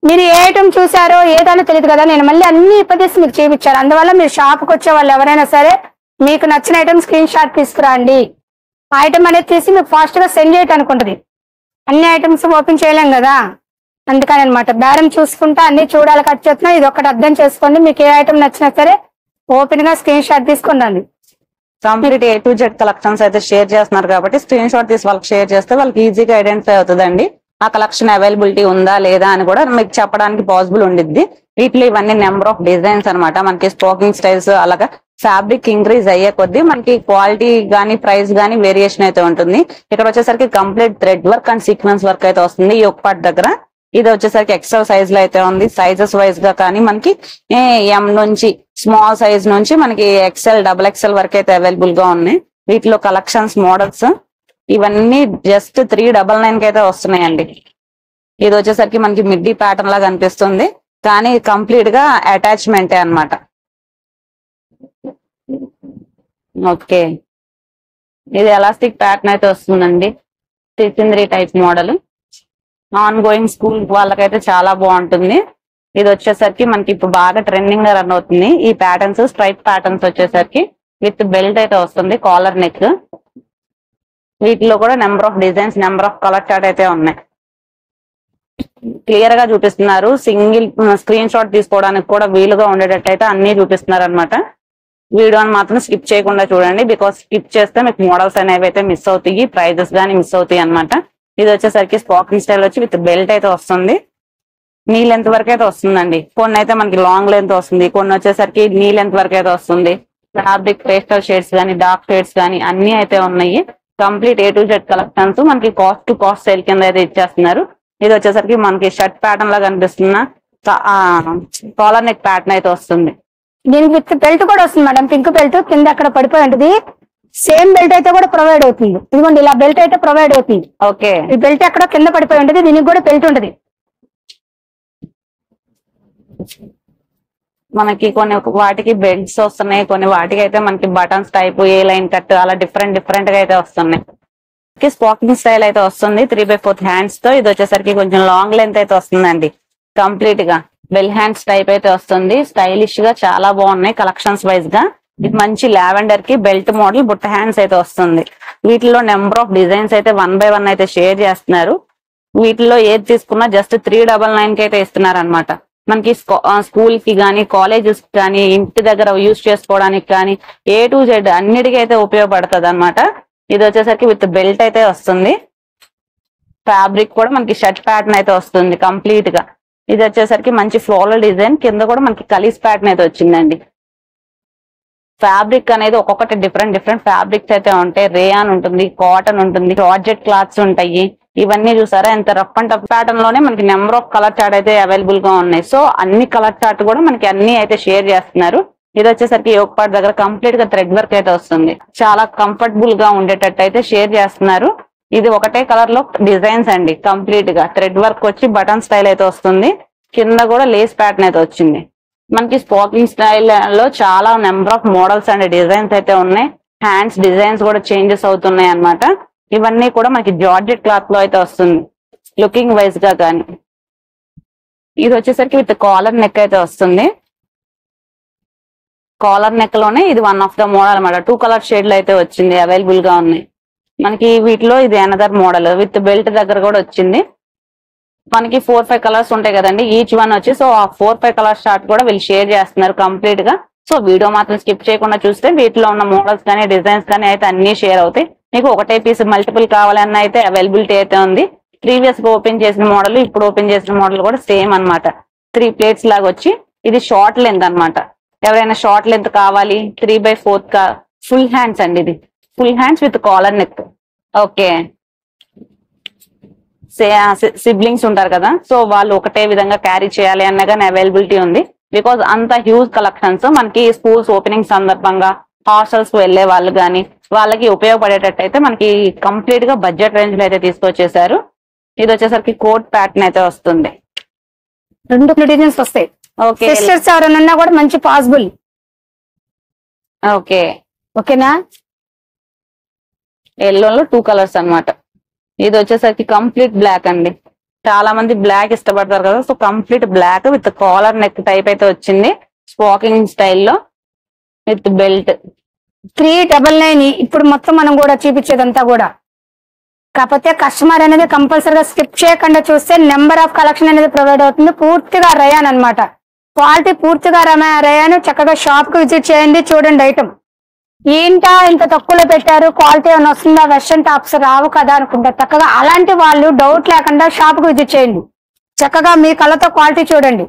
మీరు ఏ ఐటమ్ చూసారో ఏదైనా తెలియదు కదా, నేను మళ్ళీ అన్ని ఇప్పదీసి మీకు చూపించాను. అందువల్ల మీరు షాప్కి వచ్చే వాళ్ళు ఎవరైనా సరే మీకు నచ్చిన ఐటమ్ స్క్రీన్ షాట్ తీసుకురండి. ఐటమ్ అనేది తీసి మీకు ఫాస్ట్ గా సెండ్ చేయడానికి ఉంటుంది. అన్ని ఐటమ్స్ ఓపెన్ చేయలేం కదా, అందుకని అనమాట. బేరం చూసుకుంటా అన్ని చూడాలి, కట్ చేస్తున్నా. ఇది ఒకటి అర్థం చేసుకోండి. మీకు ఏ ఐటమ్ నచ్చినా సరే ఓపెన్ గా స్క్రీన్ షాట్ తీసుకుని రండి. Complete A to Z collections అయితే షేర్ చేస్తున్నారు కాబట్టి స్క్రీన్ షాట్ తీసి వాళ్ళకి షేర్ చేస్తే వాళ్ళకి ఈజీగా ఐడెంటిఫై అవుతుందండి. ఆ కలెక్షన్ అవైలబిలిటీ ఉందా లేదా అని కూడా మీకు చెప్పడానికి పాసిబుల్ ఉండిద్ది. వీటిలో ఇవన్నీ నెంబర్ ఆఫ్ డిజైన్స్ అనమాట. మనకి స్పోకింగ్ స్టైల్స్ అలాగా ఫ్యాబ్రిక్ ఇంక్రీజ్ అయ్యే కొద్దీ మనకి క్వాలిటీ గానీ ప్రైస్ గానీ వేరియేషన్ అయితే ఉంటుంది. ఇక్కడ వచ్చేసరికి complete thread work and sequence work అయితే వస్తుంది ఈ ఒక పార్ట్ దగ్గర. ఇది వచ్చేసరికి ఎక్సెల్ సైజ్ లో అయితే ఉంది. సైజెస్ వైజ్ గా కానీ మనకి M నుంచి స్మాల్ సైజ్ నుంచి మనకి XL, XXL వరకు అయితే అవైలబుల్ గా ఉన్నాయి. వీటిలో కలెక్షన్స్, మోడల్స్ ఇవన్నీ జస్ట్ 399 కి అయితే వస్తున్నాయండి. ఇది వచ్చేసరికి మనకి మిడ్డీ ప్యాటర్న్ లాగా అనిపిస్తుంది కానీ కంప్లీట్ గా అటాచ్మెంటే అన్నమాట. ఓకే, ఇది ఎలాస్టిక్ ప్యాటర్న్ అయితే వస్తుందండి. సిసింద్రీ type model. On going school వాళ్ళకైతే చాలా బాగుంటుంది. ఇది వచ్చేసరికి మనకి ఇప్పుడు బాగా ట్రెండింగ్ గా రన్ అవుతుంది ఈ ప్యాటర్న్స్. స్ట్రైప్ ప్యాటర్న్స్ వచ్చేసరికి విత్ బెల్ట్ అయితే వస్తుంది, కాలర్ నెక్. వీటిలో కూడా number of designs, number of colour chart అయితే ఉన్నాయి. క్లియర్ గా చూపిస్తున్నారు. సింగిల్ స్క్రీన్ షాట్ తీసుకోవడానికి కూడా వీలుగా ఉండేటట్టు అయితే అన్ని చూపిస్తున్నారు అనమాట. వీడియోని మాత్రం స్కిప్ చేయకుండా చూడండి, బికాస్ స్కిప్ చేస్తే మీకు మోడల్స్ అనేవి అయితే మిస్ అవుతాయి, ప్రైజెస్ గానీ మిస్ అవుతాయి అనమాట. ఇది వచ్చేసరికి స్పాకింగ్ స్టైల్ వచ్చి విత్ బెల్ట్ అయితే వస్తుంది. నీ లెంత్ వరకు అయితే వస్తుందండి. కొన్ని అయితే మనకి లాంగ్ లెంత్ వస్తుంది, కొన్ని వచ్చేసరికి నీ లెంత్ వరకు అయితే వస్తుంది. ఫ్యాబ్రిక్ పేస్టల్ షేడ్స్ కానీ డార్క్ షేడ్స్ కానీ అన్ని అయితే ఉన్నాయి. Complete A to Z collections మనకి కాస్ట్ టు కాస్ట్ సేల్ కింద అయితే ఇచ్చేస్తున్నారు. ఇది వచ్చేసరికి మనకి షర్ట్ ప్యాటర్న్ లా కనిపిస్తున్న కాలర్ నెక్ ప్యాటర్న్ అయితే వస్తుంది. దీనికి విత్ బెల్ట్ కూడా వస్తుంది మేడం, పింక్ బెల్ట్ కింద అక్కడ పడిపోయి ఉంటుంది. సేమ్ బెల్ట్ అయితే కూడా ప్రొవైడ్ అవుతుంది. ఇదిగోండి ఇలా బెల్ట్ అయితే ప్రొవైడ్ అవుతుంది. ఓకే, ఈ బెల్ట్ ఎక్కడ కింద పడిపోయి ఉంటుంది, దీనికి కూడా బెల్ట్ ఉంటుంది. మనకి కొన్ని వాటికి బెల్ట్స్ వస్తున్నాయి, కొన్ని వాటికి అయితే మనకి బటన్స్ టైప్, ఏ లైన్ కట్ అలా డిఫరెంట్ గా అయితే వస్తున్నాయి. స్పాకింగ్ స్టైల్ అయితే వస్తుంది 3/4 హ్యాండ్స్ తో. ఇది వచ్చేసరికి కొంచెం లాంగ్ లెంత్ అయితే వస్తుందండి. కంప్లీట్ గా బెల్ హ్యాండ్స్ టైప్ అయితే వస్తుంది. స్టైలిష్ గా చాలా బాగున్నాయి కలెక్షన్స్ వైజ్ గా. ఇది మంచి లావెండర్ కి బెల్ట్ మోడల్ బుట్ట హ్యాండ్స్ అయితే వస్తుంది. వీటిలో నెంబర్ ఆఫ్ డిజైన్స్ అయితే 1 by 1 అయితే షేర్ చేస్తున్నారు. వీటిలో ఏది తీసుకున్నా జస్ట్ 399 కి అయితే ఇస్తున్నారు అనమాట. మనకి స్కూల్ కి గానీ, కాలేజెస్ కి కానీ, ఇంటి దగ్గర యూజ్ చేసుకోవడానికి కానీ A to Z అన్నిటికీ అయితే ఉపయోగపడుతుంది అనమాట. ఇది వచ్చేసరికి విత్ బెల్ట్ అయితే వస్తుంది. ఫ్యాబ్రిక్ కూడా మనకి షర్ట్ ప్యాటర్న్ అయితే వస్తుంది కంప్లీట్ గా. ఇది వచ్చేసరికి మంచి ఫ్లోరల్ డిజైన్, కింద కూడా మనకి కలీస్ ప్యాటర్న్ అయితే వచ్చిందండి. ఫ్యాబ్రిక్ అనేది ఒక్కొక్కటి డిఫరెంట్ ఫ్యాబ్రిక్స్ అయితే ఉంటాయి. రేయాన్ ఉంటుంది, కాటన్ ఉంటుంది, జార్జెట్ క్లాత్స్ ఉంటాయి. ఇవన్నీ చూసారా ఎంత రఫ్ అండ్ టఫ్ ప్యాటర్న్ లోనే మనకి నెంబర్ ఆఫ్ కలర్ చార్ట్ అయితే అవైలబుల్ గా ఉన్నాయి. సో అన్ని కలర్ చార్ట్ కూడా మనకి అన్ని అయితే షేర్ చేస్తున్నారు. ఇది వచ్చేసరికి యోగ్ పార్ట్ దగ్గర కంప్లీట్ గా థ్రెడ్ వర్క్ అయితే వస్తుంది. చాలా కంఫర్టబుల్ గా ఉండేటట్టు అయితే షేర్ చేస్తున్నారు. ఇది ఒకటే కలర్ లో డిజైన్స్ అండి. కంప్లీట్ గా థ్రెడ్ వర్క్ వచ్చి బటన్ స్టైల్ అయితే వస్తుంది. కింద కూడా లేస్ ప్యాటర్న్ అయితే వచ్చింది. మనకి స్పాకింగ్ స్టైల్ లో చాలా number of models and designs అయితే ఉన్నాయి. హ్యాండ్స్ డిజైన్స్ కూడా చేంజెస్ అవుతున్నాయి అన్నమాట. ఇవన్నీ కూడా మనకి జార్జెట్ క్లాత్ లో అయితే వస్తుంది లుకింగ్ వైజ్ గా కానీ. ఇది వచ్చేసరికి విత్ కాలర్ నెక్ అయితే వస్తుంది. కాలర్ నెక్ లోనే ఇది వన్ ఆఫ్ ద మోడల్ అన్నమాట. 2 కలర్ షేడ్లు అయితే వచ్చింది, అవైలబుల్ గా ఉన్నాయి మనకి. వీటిలో ఇది అనదర్ మోడల్ విత్ బెల్ట్ దగ్గర కూడా వచ్చింది. మనకి 4-5 కలర్స్ ఉంటాయి కదండి ఈచ్ వన్ వచ్చి. సో ఆ 4-5 కలర్ షార్ట్ కూడా వీళ్ళు షేర్ చేస్తున్నారు కంప్లీట్ గా. సో వీడియో మాత్రం స్కిప్ చేయకుండా చూస్తే వీటిలో ఉన్న మోడల్స్ కానీ డిజైన్స్ కానీ అయితే అన్ని షేర్ అవుతాయి. మీకు ఒకటే పీస్ మల్టిపుల్ కావాలన్నా అయితే అవైలబిలిటీ అయితే ఉంది. ప్రీవియస్ గా ఓపెన్ చేసిన మోడల్, ఇప్పుడు ఓపెన్ చేసిన మోడల్ కూడా సేమ్ అన్నమాట. 3 ప్లేట్స్ లాగా వచ్చి ఇది షార్ట్ లెంత్ అన్నమాట. ఎవరైనా షార్ట్ లెంత్ కావాలి 3/4 ఫుల్ హ్యాండ్స్ అండి. ఇది full hands with collar neck. Okay, siblings ఉంటారు కదా, సో వాళ్ళు ఒకటే విధంగా క్యారీ చేయాలి అన్న కానీ అవైలబిలిటీ ఉంది. బికాజ్ అంత హ్యూజ్ కలెక్షన్స్ మనకి స్కూల్స్ ఓపెనింగ్ సందర్భంగా హాస్టల్స్ కు వెళ్లే వాళ్ళు కానీ వాళ్ళకి ఉపయోగపడేటట్టు అయితే మనకి కంప్లీట్ గా బడ్జెట్ రేంజ్ లో అయితే తీసుకొచ్చేసారు. ఇది వచ్చేసరికి కోట్ ప్యాటర్న్ అయితే వస్తుంది. 2 డిజైన్స్ వస్తాయి. ఓకే, సిస్టర్స్ ఎవరైనా కూడా మంచి పాసిబుల్. ఓకే, ఓకేనా. ఎల్లోలో 2 కలర్స్ అన్నమాట. ఇది వచ్చేసరికి కంప్లీట్ బ్లాక్ అండి. చాలా మంది బ్లాక్ ఇష్టపడతారు కదా, so complete black with collar neck type అయితే వచ్చింది. స్పాకింగ్ స్టైల్లో విత్ బెల్ట్. 399. ఇప్పుడు మొత్తం మనం కూడా చూపించేదంతా కూడా. కాకపోతే కస్టమర్ అనేది కంపల్సరీగా స్కిప్ చేయకుండా చూస్తే నెంబర్ ఆఫ్ కలెక్షన్ అనేది ప్రొవైడ్ అవుతుంది. పూర్తిగా రయాన్ అన్నమాట. క్వాలిటీ పూర్తిగా రయాన్. చక్కగా షాప్ కు విజిట్ చేయండి, చూడండి ఐటమ్ ఏంటా ఇంత తక్కువలో పెట్టారు, క్వాలిటీ ఏమైనా వస్తుందా, వెస్ట్రన్ టాప్స్ రావు కదా అనుకుంటారు. చక్కగా అలాంటి వాళ్ళు డౌట్ లేకుండా షాప్ కు విజిట్ చేయండి. చక్కగా మీ కళ్ళతో క్వాలిటీ చూడండి.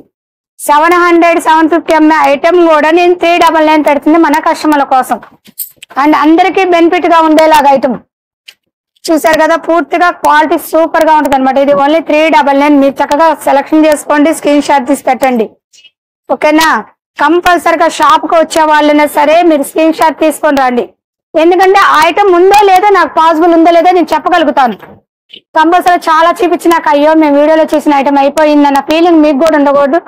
700-750 ఎంఏ ఐటమ్ కూడా నేను 399 పెడుతుంది మన కస్టమర్ల కోసం. అండ్ అందరికీ బెనిఫిట్ గా ఉండేలాగా ఐటమ్ చూసారు కదా. పూర్తిగా క్వాలిటీ సూపర్ గా ఉంటుంది అనమాట. ఇది ఓన్లీ 399. మీరు చక్కగా సెలెక్షన్ చేసుకోండి, స్క్రీన్ షాట్ తీసి పెట్టండి. ఓకేనా. కంపల్సరిగా షాప్ కు వచ్చే వాళ్ళైనా సరే మీరు స్క్రీన్ షాట్ తీసుకొని రండి. ఎందుకంటే ఐటమ్ ఉందో లేదో నాకు పాసిబుల్ ఉందో లేదో నేను చెప్పగలుగుతాను. కంపల్సరీ చాలా చూపించినాక అయ్యో మేము వీడియోలో చూసిన ఐటమ్ అయిపోయిందన్న ఫీలింగ్ మీకు కూడా ఉండకూడదు.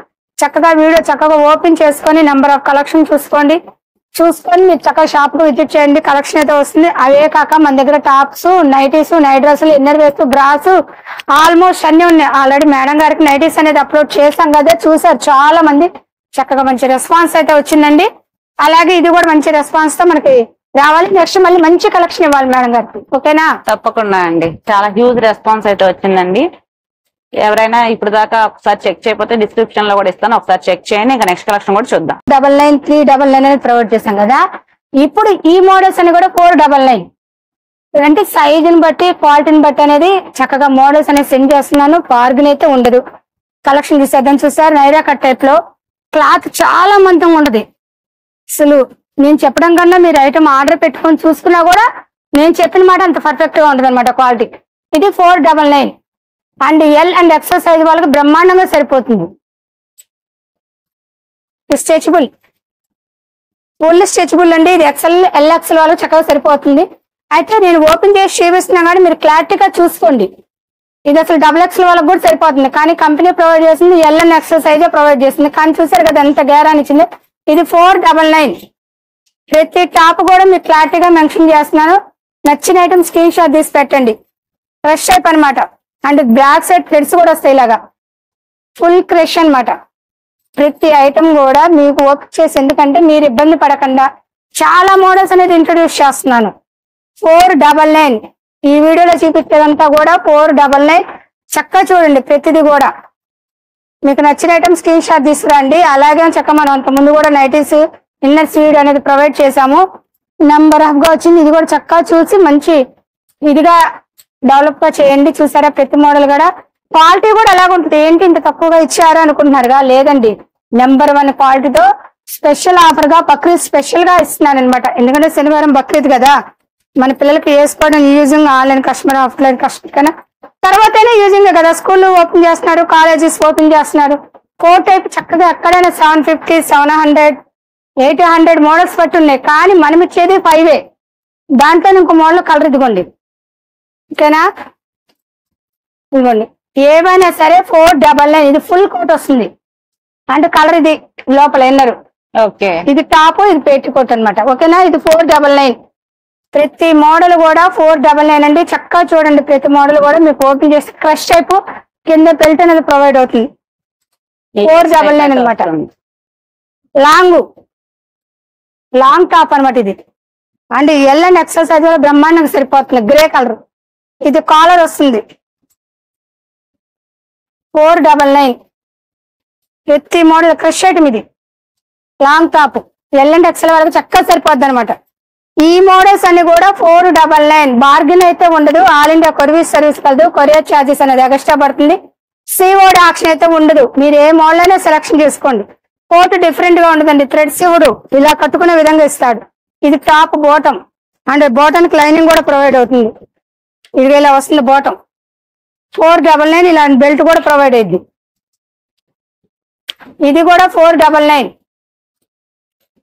చక్కగా వీడియో చక్కగా ఓపెన్ చేసుకొని నెంబర్ ఆఫ్ కలెక్షన్ చూసుకోండి. చూసుకొని మీరు చక్కగా షాప్ కు విజిట్ చేయండి. కలెక్షన్ అయితే వస్తుంది. అవే కాక మన దగ్గర టాప్స్, నైటీస్, నైట్ డ్రెస్సులు, ఇన్నర్ వేస్ట్, బ్రాస్ ఆల్మోస్ట్ అన్ని ఉన్నాయి. ఆల్రెడీ మేడం గారికి నైటీస్ అనేది అప్లోడ్ చేశాం కదా, చూసారు చాలా మంది. చక్కగా మంచి రెస్పాన్స్ అయితే వచ్చిందండి. అలాగే ఇది కూడా మంచి రెస్పాన్స్ తో మనకి రావాలి. నెక్స్ట్ మళ్ళీ మంచి కలెక్షన్ ఇవ్వాలి మేడం గారికి. ఓకేనా? తప్పకుండా అండి. చాలా హ్యూజ్ రెస్పాన్స్ అయితే వచ్చిందండి. ఎవరైనా ఇప్పుడు దాకా ఒకసారి చెక్ చేయకపోతే డిస్క్రిప్షన్ లో కూడా ఇస్తాను, ఒకసారి చెక్ చేయండి. ఇంకా నెక్స్ట్ కలెక్షన్ కూడా చూద్దాం. 99, 399 అనేది ప్రొవైడ్ చేశాం కదా. ఇప్పుడు ఈ మోడల్స్ అని కూడా 499 అంటే సైజుని బట్టి క్వాలిటీని బట్టి అనేది చక్కగా మోడల్స్ అనేది సెండ్ చేస్తున్నాను. బార్గెన్ అయితే ఉండదు. కలెక్షన్ తీసేద్దాం. చూసారు నైరా కట్ టైప్ లో క్లాత్ చాలా మందంగా ఉండదు. అసలు నేను చెప్పడం కన్నా మీరు ఐటమ్ ఆర్డర్ పెట్టుకొని చూసుకున్నా కూడా నేను చెప్పిన మాట అంత పర్ఫెక్ట్ గా ఉంటుంది అనమాట క్వాలిటీ. ఇది 499 and L and XL size వాళ్ళకి బ్రహ్మాండంగా సరిపోతుంది. స్ట్రెచబుల్, ఫుల్ స్ట్రెచబుల్ అండి. ఇది ఎక్సెల్, ఎల్ ఎక్సెల్ వాళ్ళకి చక్కగా సరిపోతుంది. అయితే నేను ఓపెన్ చేసి చూపిస్తున్నా కానీ మీరు క్లారిటీగా చూసుకోండి. ఇది అసలు డబుల్ ఎక్సెల్ వాళ్ళకి కూడా సరిపోతుంది, కానీ కంపెనీ ప్రొవైడ్ చేస్తుంది ఎల్ అండ్ ఎక్సెల్ సైజే ప్రొవైడ్ చేస్తుంది. కానీ చూసారు కదా ఎంత గేరాన్ని ఇచ్చింది. ఇది 499. ప్రతి టాప్ కూడా మీకు క్లారిటీగా మెన్షన్ చేస్తున్నాను. నచ్చిన ఐటమ్ స్క్రీన్ షాట్ తీసి పెట్టండి. ఫ్రెష్ టైప్ అనమాట. అండ్ బ్యాక్ సైడ్ థ్రెడ్స్ కూడా వస్తాయి ఇలాగా. ఫుల్ క్రష్ అనమాట. ప్రతి ఐటమ్ కూడా మీకు ఓపిక చేసి, ఎందుకంటే మీరు ఇబ్బంది పడకుండా చాలా మోడల్స్ అనేది ఇంట్రొడ్యూస్ చేస్తున్నాను. 499 ఈ వీడియోలో చూపించేదంతా కూడా 499. చక్కగా చూడండి ప్రతిదీ కూడా. మీకు నచ్చిన ఐటమ్ స్క్రీన్ షాట్ తీసుకురండి. అలాగే చక్కగా మనం అంత ముందు కూడా నైటీస్, ఇన్నర్ స్వీడ్ అనేది ప్రొవైడ్ చేసాము. నెంబర్ ఆఫ్ గా వచ్చింది. ఇది కూడా చక్కగా చూసి మంచి ఇదిగా డెవలప్ గా చేయండి. చూసారా ప్రతి మోడల్ కూడా క్వాలిటీ కూడా అలాగే ఉంటుంది. ఏంటి ఇంత తక్కువగా ఇచ్చారు అనుకుంటున్నారుగా, లేదండి. నెంబర్ 1 క్వాలిటీతో స్పెషల్ ఆఫర్ గా బక్రీద్ స్పెషల్ గా ఇస్తున్నాను అనమాట. ఎందుకంటే శనివారం బక్రీద్ కదా, మన పిల్లలకి వేసుకోవడం using online customer, offline customer కన్నా తర్వాతనే యూజింగ్ కదా. స్కూల్ ఓపెన్ చేస్తున్నారు, కాలేజెస్ ఓపెన్ చేస్తున్నారు. కోట్ టైప్ చక్కగా ఎక్కడైనా 750, 700, 800 మోడల్స్ పట్టి ఉన్నాయి. కానీ మనం ఇచ్చేది 5 దాంట్లో ఇంకో మోడల్ కలర్ ఇదిగోండి. ఓకేనా? ఇదిగోండి ఏమైనా సరే 499. ఇది ఫుల్ కోట్ వస్తుంది. అంటే కలర్ ఇది లోపల ఎన్నరు. ఓకే, ఇది టాప్, ఇది పెట్టి కోట్ అనమాట. ఓకేనా? ఇది 499. ప్రతి మోడల్ కూడా 499 అండి. చక్కగా చూడండి ప్రతి మోడల్ కూడా మీకు ఓపెన్ చేసి క్రష్ టైప్ కింద బెల్ట్ అనేది ప్రొవైడ్ అవుతుంది. 499 అనమాట. లాంగ్ టాప్ అనమాట ఇది. And L and XL size కూడా బ్రహ్మాండంగా సరిపోతుంది. Grey colour. ఇది కాలర్ వస్తుంది. 499. ప్రతి మోడల్ క్రష్ ఐటమ్. ఇది long top L and XL వరకు చక్కగా సరిపోద్ది అనమాట. ఈ మోడల్స్ అన్ని కూడా 499. బార్గెన్ అయితే ఉండదు. ఆల్ ఇండియా కొరియర్ సర్వీస్ కలదు. కొరియర్ ఛార్జెస్ అనేది ఎక్స్ట్రా పడుతుంది. సిఓడి ఆప్షన్ అయితే ఉండదు. మీరు ఏ మోడల్ అయినా సెలెక్షన్ చేసుకోండి. కోట్ డిఫరెంట్ గా ఉండదండి. థ్రెడ్స్ ఇవ్వడు, ఇలా కట్టుకునే విధంగా ఇస్తాడు. ఇది top, bottom and bottom lining కూడా ప్రొవైడ్ అవుతుంది. ఇది ఇలా వస్తుంది బాటమ్. 499. ఇలా బెల్ట్ కూడా ప్రొవైడ్ అయ్యింది. ఇది కూడా 499.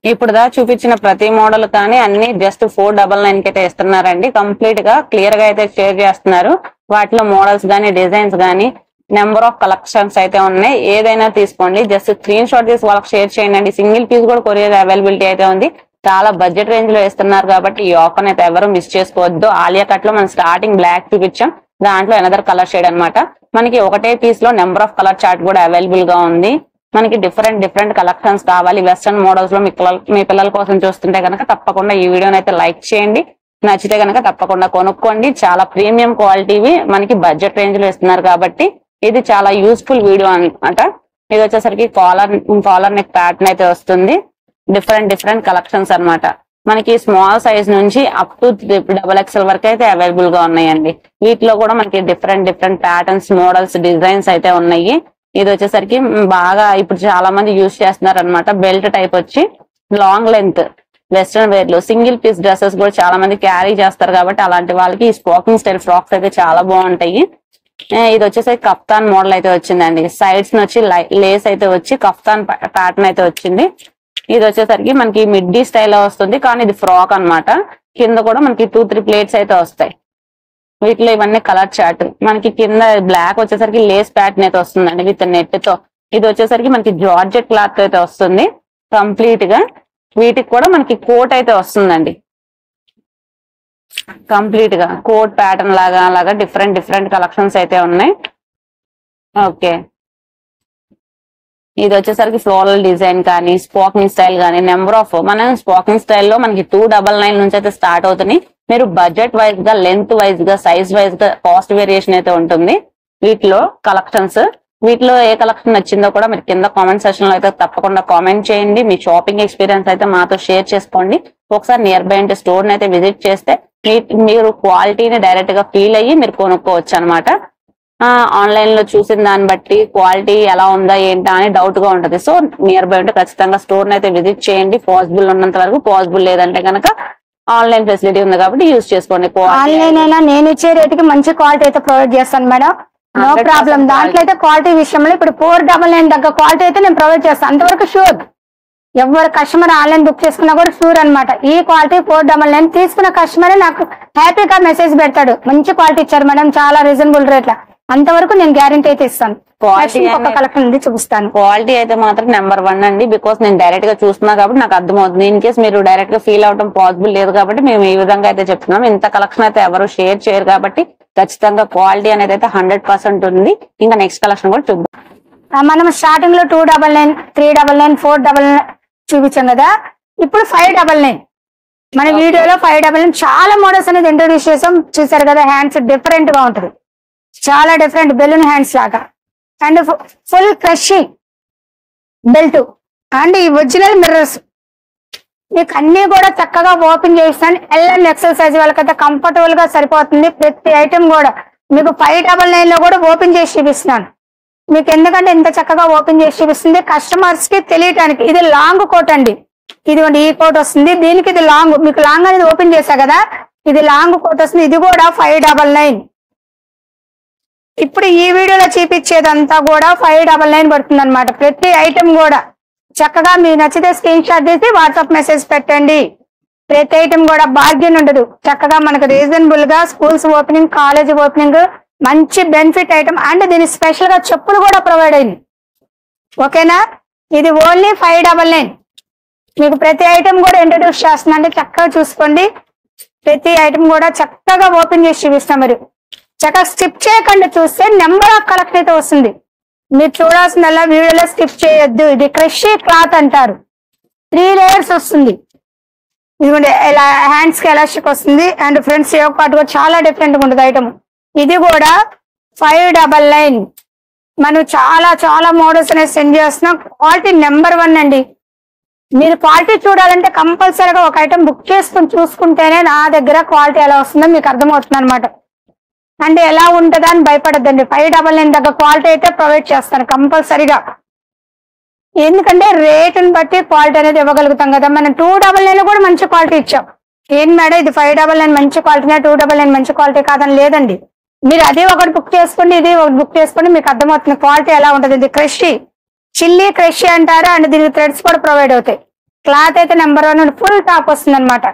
ఇప్పుడు దా చూపించిన ప్రతి మోడల్ కానీ అన్ని జస్ట్ 499 కి అయితే ఇస్తున్నారండి. కంప్లీట్ గా క్లియర్ గా అయితే షేర్ చేస్తున్నారు. వాటిలో మోడల్స్ గానీ, డిజైన్స్ గానీ, నెంబర్ ఆఫ్ కలెక్షన్స్ అయితే ఉన్నాయి. ఏదైనా తీసుకోండి, జస్ట్ స్క్రీన్ షాట్ తీసి వాళ్ళకి షేర్ చేయండి. సింగిల్ పీస్ కూడా కొరియర్ అవైలబిలిటీ అయితే ఉంది. చాలా బడ్జెట్ రేంజ్ లో ఇస్తున్నారు కాబట్టి ఈ ఆఫర్ అయితే ఎవరు మిస్ చేసుకోవద్దు. ఆలియా కట్ లో మనం స్టార్టింగ్ బ్లాక్ చూపించాం, దాంట్లో అనదర్ కలర్ షేడ్ అనమాట. మనకి ఒకటే పీస్ లో నెంబర్ ఆఫ్ కలర్ చార్ట్ కూడా అవైలబుల్ గా ఉంది. మనకి డిఫరెంట్ కలెక్షన్స్ కావాలి వెస్టర్న్ మోడల్స్ లో మీ పిల్లల కోసం చూస్తుంటే కనుక తప్పకుండా ఈ వీడియోని అయితే లైక్ చేయండి. నచ్చితే కనుక తప్పకుండా కొనుక్కోండి. చాలా ప్రీమియం క్వాలిటీవి మనకి బడ్జెట్ రేంజ్ లో ఇస్తున్నారు కాబట్టి ఇది చాలా యూస్ఫుల్ వీడియో అనమాట. ఇది వచ్చేసరికి కాలర్ నెక్ ప్యాటర్న్ అయితే వస్తుంది. డిఫరెంట్ కలెక్షన్స్ అన్నమాట. మనకి స్మాల్ సైజ్ నుంచి అప్ టు XXL వరకు అయితే అవైలబుల్ గా ఉన్నాయండి. వీటిలో కూడా మనకి డిఫరెంట్ ప్యాటర్న్స్, మోడల్స్, డిజైన్స్ అయితే ఉన్నాయి. ఇది వచ్చేసరికి బాగా ఇప్పుడు చాలా మంది యూజ్ చేస్తున్నారు అనమాట. బెల్ట్ టైప్ వచ్చి లాంగ్ లెంత్ వెస్ట్రన్ వేర్ లో సింగిల్ పీస్ డ్రెస్సెస్ కూడా చాలా మంది క్యారీ చేస్తారు కాబట్టి అలాంటి వాళ్ళకి ఈ స్పోకింగ్ స్టైల్ ఫ్రాక్స్ అయితే చాలా బాగుంటాయి. ఇది వచ్చేసరికి కఫ్తాన్ మోడల్ అయితే వచ్చిందండి. సైడ్స్ వచ్చి లేస్ అయితే వచ్చి కఫ్తాన్ ప్యాటర్న్ అయితే వచ్చింది. ఇది వచ్చేసరికి మనకి మిడ్డీ స్టైల్ వస్తుంది, కానీ ఇది ఫ్రాక్ అన్నమాట. కింద కూడా మనకి 2-3 ప్లేట్స్ అయితే వస్తాయి. వీటిలో ఇవన్నీ కలర్ చార్ట్. మనకి కింద బ్లాక్ వచ్చేసరికి లేస్ ప్యాటర్న్ అయితే వస్తుందండి విత్ నెట్ తో. ఇది వచ్చేసరికి మనకి జార్జెట్ క్లాత్ అయితే వస్తుంది కంప్లీట్ గా. వీటికి కూడా మనకి కోట్ అయితే వస్తుందండి. కంప్లీట్ గా కోట్ ప్యాటర్న్ లాగా అలాగా డిఫరెంట్ డిఫరెంట్ కలెక్షన్స్ అయితే ఉన్నాయి. ఓకే, ఇది వచ్చేసరికి ఫ్లోరల్ డిజైన్ కానీ స్పోకింగ్ స్టైల్ కానీ నెంబర్ ఆఫ్ మన స్పోకింగ్ స్టైల్లో మనకి 299 నుంచి అయితే స్టార్ట్ అవుతుంది. మీరు బడ్జెట్ వైజ్ గా లెంత్ వైజ్ గా సైజ్ వైజ్ గా కాస్ట్ వేరియేషన్ అయితే ఉంటుంది వీటిలో కలెక్షన్స్. వీటిలో ఏ కలెక్షన్ నచ్చిందో కూడా మీరు కింద కామెంట్ సెక్షన్ లో అయితే తప్పకుండా కామెంట్ చేయండి. మీ షాపింగ్ ఎక్స్పీరియన్స్ అయితే మాతో షేర్ చేసుకోండి. ఒకసారి నియర్ బై అంటే స్టోర్ ని అయితే విజిట్ చేస్తే మీరు క్వాలిటీని డైరెక్ట్ గా ఫీల్ అయ్యి మీరు కొనుక్కోవచ్చు అనమాట. ఆన్లైన్ లో చూసిన దాన్ని బట్టి క్వాలిటీ ఎలా ఉందా ఏంటా అని డౌట్ గా ఉంటది. సో నియర్ బై ఉంటే ఖచ్చితంగా స్టోర్ ని అయితే విజిట్ చేయండి. పాసిబుల్ ఉన్నంత వరకు, పాసిబుల్ లేదంటే కనుక ఆన్లైన్ ఫెసిలిటీ ఉంది కాబట్టి యూజ్ చేసుకోండి. ఆన్లైన్ అయినా నేను ఇచ్చే రేటుకి మంచి క్వాలిటీ అయితే ప్రొవైడ్ చేస్తాను మేడం, నో ప్రాబ్లం. దాంట్లో అయితే క్వాలిటీ విషయంలో ఇప్పుడు 499 దగ్గర క్వాలిటీ అయితే నేను ప్రొవైడ్ చేస్తాను, అంతవరకు షూర్. ఎవరు కస్టమర్ ఆన్లైన్ బుక్ చేసుకున్నా కూడా షూర్ అనమాట. ఈ క్వాలిటీ 499 తీసుకున్న కస్టమర్ నాకు హ్యాపీగా మెసేజ్ పెడతాడు, మంచి క్వాలిటీ ఇచ్చారు మేడం, చాలా రీజనబుల్ రేట్ల, అంతవరకు నేను గ్యారంటీ అయితే ఇస్తాను. కలెక్షన్ ఉంది చూపిస్తాను. క్వాలిటీ అయితే మాత్రం నెంబర్ 1 అండి. బికాస్ నేను డైరెక్ట్ గా చూస్తున్నా కాబట్టి నాకు అర్థమవుతుంది. ఇన్ కేసు మీరు డైరెక్ట్ గా ఫీల్ అవడం పాసిబుల్ లేదు కాబట్టి మేము ఈ విధంగా అయితే చెప్తున్నాం. ఇంత కలెక్షన్ అయితే ఎవరు షేర్ చేయరు కాబట్టి ఖచ్చితంగా క్వాలిటీ అనేది అయితే 100% ఉంది. ఇంకా నెక్స్ట్ కలెక్షన్ కూడా చూద్దాం. మనం స్టార్టింగ్ లో 299, 399, 499 చూపించాం కదా, ఇప్పుడు 599. మన వీడియోలో 599 చాలా మోడల్స్ అనేది ఇంట్రొడ్యూస్ చేసాం, చూసారు కదా. హ్యాండ్స్ డిఫరెంట్ గా ఉంటుంది, చాలా డిఫరెంట్ బెలూన్ హ్యాండ్స్ లాగా, and full crushing belt and ఈ ఒరిజినల్ మిర్రర్స్ మీకు అన్ని కూడా చక్కగా ఓపెన్ చేస్తాను. ఎల్ అండ్ ఎక్సెల్ సైజ్ వాళ్ళకైతే కంఫర్టబుల్ గా సరిపోతుంది. ప్రతి ఐటమ్ కూడా మీకు 599 లో కూడా ఓపెన్ చేసి చూపిస్తున్నాను మీకు. ఎందుకంటే ఇంత చక్కగా ఓపెన్ చేసి చూపిస్తుంది కస్టమర్స్ కి తెలియటానికి. ఇది లాంగ్ కోట్ అండి, ఇది ఈ కోట్ వస్తుంది, దీనికి ఇది లాంగ్. మీకు లాంగ్ అనేది ఓపెన్ చేశా కదా, ఇది లాంగ్ కోట్ వస్తుంది. ఇది కూడా 599. ఇప్పుడు ఈ వీడియోలో చూపించేదంతా కూడా 599 పడుతుంది అనమాట. ప్రతి ఐటమ్ కూడా చక్కగా మీకు నచ్చితే స్క్రీన్ షాట్ తీసి వాట్సాప్ మెసేజ్ పెట్టండి. ప్రతి ఐటమ్ కూడా బార్గెన్ ఉండదు, చక్కగా మనకు రీజనబుల్ గా స్కూల్స్ ఓపెనింగ్, కాలేజ్ ఓపెనింగ్, మంచి బెనిఫిట్ ఐటమ్. అండ్ దీని స్పెషల్ గా చెప్పులు కూడా ప్రొవైడ్ అయింది, ఓకేనా. ఇది ఓన్లీ 599. మీకు ప్రతి ఐటమ్ కూడా ఇంట్రడ్యూస్ చేస్తున్నా అంటే చక్కగా చూసుకోండి. ప్రతి ఐటమ్ కూడా చక్కగా ఓపెన్ చేసి చూపిస్తాం. మరి చక్కగా స్కిప్ చేయకుండా చూస్తే నెంబర్ ఆఫ్ కలెక్షన్ అయితే వస్తుంది. మీరు చూడాల్సిందల్లా వీడియోలో స్కిప్ చేయొద్దు. ఇది క్రషీ క్లాత్ అంటారు, 3 లేయర్స్ వస్తుంది. ఇదిగోండి ఇలా హ్యాండ్స్ కి ఎలాస్టిక్ వస్తుంది, అండ్ ఫ్రంట్ సేవ్ పార్ట్ కూడా చాలా డిఫరెంట్ గా ఉంటుంది ఐటమ్. ఇది కూడా 599. మనం చాలా చాలా మోడల్స్ అనేది సెండ్ చేస్తున్నాం. క్వాలిటీ నెంబర్ 1 అండి. మీరు క్వాలిటీ చూడాలంటే కంపల్సరీగా ఒక ఐటమ్ బుక్ చేసుకుని చూసుకుంటేనే నా దగ్గర క్వాలిటీ ఎలా వస్తుందో మీకు అర్థమవుతుంది అనమాట. అంటే ఎలా ఉంటుందా అని భయపడద్దండి. 599 దగ్గర క్వాలిటీ అయితే ప్రొవైడ్ చేస్తాను కంపల్సరీగా. ఎందుకంటే రేటుని బట్టి క్వాలిటీ అనేది ఇవ్వగలుగుతాం కదా. మనం 299 కూడా మంచి క్వాలిటీ ఇచ్చాం. ఏం మేడం ఇది 599 మంచి క్వాలిటీనే, 299 మంచి క్వాలిటీ కాదని లేదండి. మీరు అది ఒకటి బుక్ చేసుకోండి, ఇది ఒకటి బుక్ చేసుకోండి, మీకు అర్థమవుతుంది క్వాలిటీ ఎలా ఉంటుంది. ఇది క్రషీ, చిల్లీ క్రషీ అంటారు. అండ్ దీనికి థ్రెడ్స్ కూడా ప్రొవైడ్ అవుతాయి. క్లాత్ అయితే నెంబర్ 1 ఫుల్ టాప్ వస్తుంది అనమాట.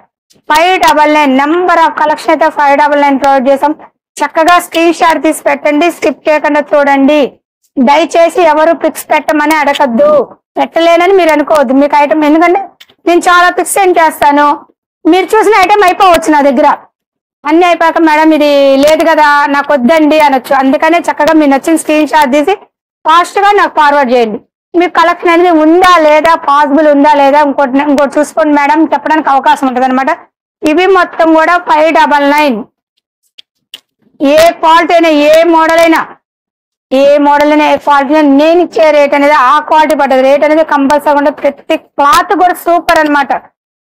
599 నెంబర్ ఆఫ్ కలెక్షన్ అయితే 599 ప్రొవైడ్ చేసాం. చక్కగా స్క్రీన్ షాట్ తీసి పెట్టండి, స్కిప్ చేయకుండా చూడండి. దయచేసి ఎవరు పిక్స్ పెట్టమని అడగద్దు, పెట్టలేనని మీరు అనుకోవద్దు. మీకు ఐటమ్ ఎందుకంటే నేను చాలా పిక్స్ సెండ్ చేస్తాను, మీరు చూసిన ఐటమ్ అయిపోవచ్చు నా దగ్గర. అన్ని అయిపోయాక మేడం ఇది లేదు కదా నాకు వద్దండి అనొచ్చు. అందుకనే చక్కగా మీరు నచ్చిన స్క్రీన్ షాట్ తీసి ఫాస్ట్ గా నాకు ఫార్వర్డ్ చేయండి. మీకు కలెక్షన్ అనేది ఉందా లేదా, పాసిబుల్ ఉందా లేదా, ఇంకోటి చూసుకోండి మేడం చెప్పడానికి అవకాశం ఉంటుంది అనమాట. ఇవి మొత్తం కూడా 599. ఏ క్వాలిటీ అయినా, ఏ మోడల్ అయినా, ఏ క్వాలిటీ అయినా నేను ఇచ్చే రేట్ అనేది ఆ క్వాలిటీ పడ్డది. రేట్ అనేది కంపల్సరీ ఉంటుంది. ప్రతి క్లాత్ కూడా సూపర్ అనమాట.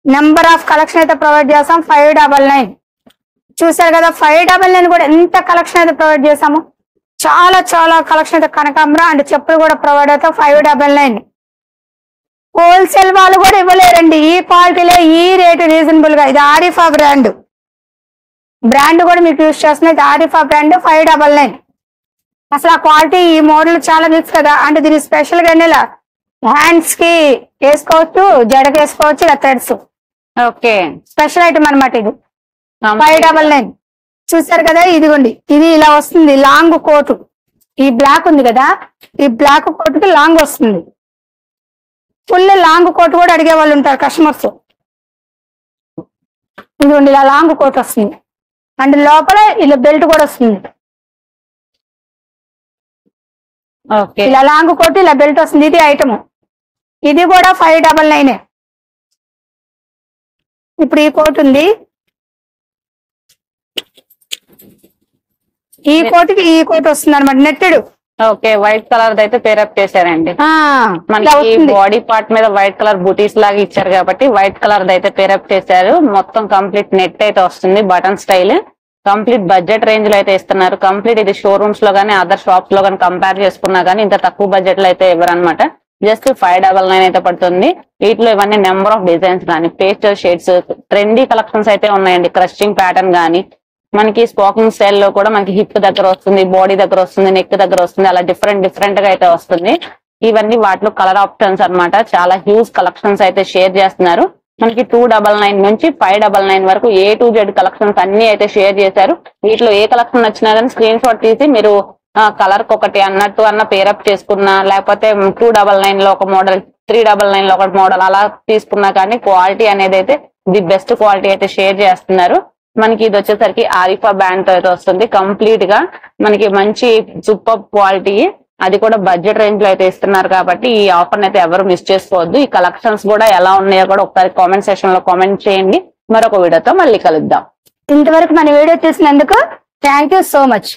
నెంబర్ ఆఫ్ కలెక్షన్ అయితే ప్రొవైడ్ చేస్తాం. 599 చూసారు కదా. 599 కూడా ఎంత కలెక్షన్ అయితే ప్రొవైడ్ చేసాము. చాలా చాలా కలెక్షన్ అయితే కనకాంబర అండ్ చెప్పులు కూడా ప్రొవైడ్ అవుతాయి. 599 హోల్సేల్ వాళ్ళు కూడా ఇవ్వలేరండి ఈ క్వాలిటీలో, ఈ రేటు రీజనబుల్ గా. ఇది ఆరిఫా బ్రాండ్ కూడా మీకు యూజ్ చేస్తున్నది. ఆరిఫా బ్రాండ్ 599. అసలు ఆ క్వాలిటీ ఈ మోడల్ చాలా మిక్స్ కదా. అంటే దీని స్పెషల్ గా ఇలా హ్యాండ్స్ కి వేసుకోవచ్చు, జడకి వేసుకోవచ్చు, ఇలా థ్రెడ్స్. ఓకే, స్పెషల్ ఐటమ్ అనమాట ఇది. 599 చూసారు కదా. ఇదిగోండి ఇది ఇలా వస్తుంది లాంగ్ కోటు. ఈ బ్లాక్ ఉంది కదా, ఈ బ్లాక్ కోటుకి లాంగ్ వస్తుంది. ఫుల్ లాంగ్ కోట్ కూడా అడిగే వాళ్ళు ఉంటారు కస్టమర్స్. ఇదిగోండి ఇలా లాంగ్ కోట్ వస్తుంది అండ్ లోపల ఇలా బెల్ట్ కూడా వస్తుంది. ఓకే ఇలా లాంగ్ కోట్ ఇలా బెల్ట్ వస్తుంది. ఇది ఐటమ్, ఇది కూడా 599. ఇప్పుడు ఈ కోట్ ఉంది, ఈ కోట్కి ఈ కోట్ వస్తుంది అనమాట నెట్టెడ్. ఓకే వైట్ కలర్ అయితే పేరప్ చేశారండి. మనకి బాడీ పార్ట్ మీద వైట్ కలర్ బూటీస్ లాగా ఇచ్చారు కాబట్టి వైట్ కలర్ అయితే పేరప్ చేశారు. మొత్తం కంప్లీట్ నెట్ అయితే వస్తుంది, button style. Complete budget range లో అయితే ఇస్తున్నారు. కంప్లీట్ ఇది షోరూమ్స్ లో గానీ అదర్ షాప్స్ లో గానీ కంపేర్ చేసుకున్నా గానీ ఇంత తక్కువ బడ్జెట్ లో అయితే ఇవ్వరనమాట. జస్ట్ 599 అయితే పడుతుంది. వీటిలో ఇవన్నీ నెంబర్ ఆఫ్ డిజైన్స్ కానీ పేస్టల్ షేడ్స్ ట్రెండీ కలెక్షన్స్ అయితే ఉన్నాయండి. క్రస్టింగ్ ప్యాటర్న్ గానీ మనకి స్పాకింగ్ స్టైల్ లో కూడా మనకి హిప్ దగ్గర వస్తుంది, బాడీ దగ్గర వస్తుంది, నెక్ దగ్గర వస్తుంది, అలా డిఫరెంట్ గా అయితే వస్తుంది. ఇవన్నీ వాటిలో కలర్ ఆప్షన్స్ అన్నమాట. చాలా హ్యూజ్ కలెక్షన్స్ అయితే షేర్ చేస్తున్నారు. మనకి 299 నుంచి 599 వరకు A to Z కలెక్షన్స్ అన్ని అయితే షేర్ చేశారు. వీటిలో ఏ కలెక్షన్ నచ్చినా కానీ స్క్రీన్ షాట్ తీసి మీరు కలర్ ఒకటి అన్నట్టు అన్న పేరప్ చేసుకున్నా, లేకపోతే 299 లో ఒక మోడల్, 399 లో ఒక మోడల్ అలా తీసుకున్నా కానీ క్వాలిటీ అనేది అయితే ది బెస్ట్ క్వాలిటీ అయితే షేర్ చేస్తున్నారు. మనకి ఇది వచ్చేసరికి ఆరిఫా బ్యాండ్ తో అయితే వస్తుంది. కంప్లీట్ గా మనకి మంచి సూపర్ క్వాలిటీ, అది కూడా బడ్జెట్ రేంజ్ లో అయితే ఇస్తున్నారు కాబట్టి ఈ ఆఫర్ అయితే ఎవరు మిస్ చేసుకోవద్దు. ఈ కలెక్షన్స్ కూడా ఎలా ఉన్నాయో కూడా ఒకసారి కామెంట్ సెక్షన్ లో కామెంట్ చేయండి. మరొక వీడియోతో మళ్ళీ కలుద్దాం. ఇంతవరకు మన వీడియో చూసినందుకు థ్యాంక్ యూ సో మచ్.